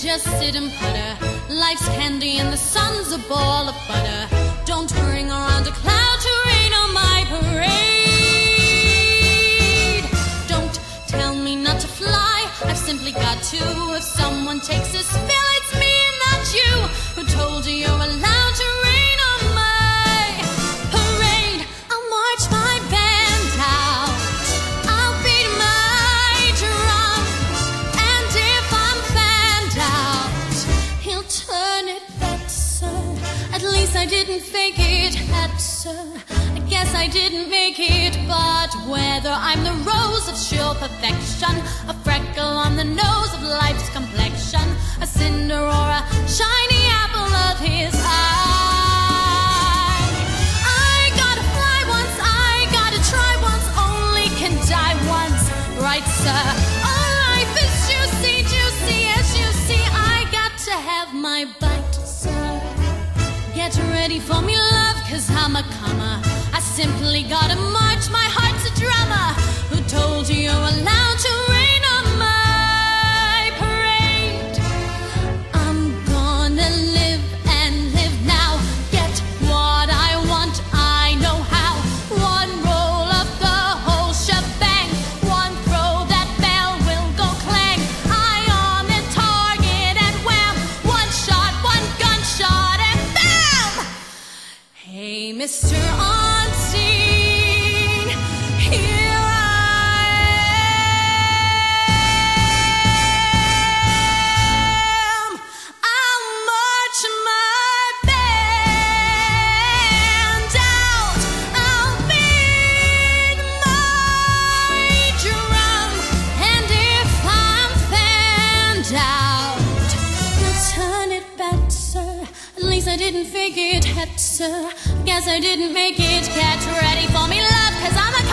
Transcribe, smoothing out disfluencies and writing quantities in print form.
just sit and putter. Life's candy and the sun's a ball of butter. Don't bring around a cloud to rain on my parade. Don't tell me not to fly, I've simply got to. If someone takes a spill, it's me and not you. Who told you you're allowed to rain on my parade? I'll march my band out, I'll beat my drum, and if I'm fanned out, he'll turn it back, sir. At least I didn't fake it, sir. I guess I didn't make it, but whether I'm the rose of sure perfection, a freckle on the nose of life's complexion, a cinder or a shiny apple of his eye, I gotta fly once, I gotta try once, only can die once, right, sir? All life is juicy, juicy as you see. I got to have my bite, sir. Get ready for me, love, 'cause I'm a comer. I simply gotta march, my heart's a drummer. Who told you you're allowed to rain on my parade? I'm gonna live and live now. Get what I want, I know how. One roll of the whole shebang, one throw, that bell will go clang. Eye on the target and wham, one shot, one gunshot and bam! Hey, Mr. On-Scene, here I am. I'll march my band out, I'll beat my drum, and if I'm fanned out, I'll turn it back, sir. At least I didn't fake it, sir. Guess I didn't make it. Get ready for me, love, 'cause I'm a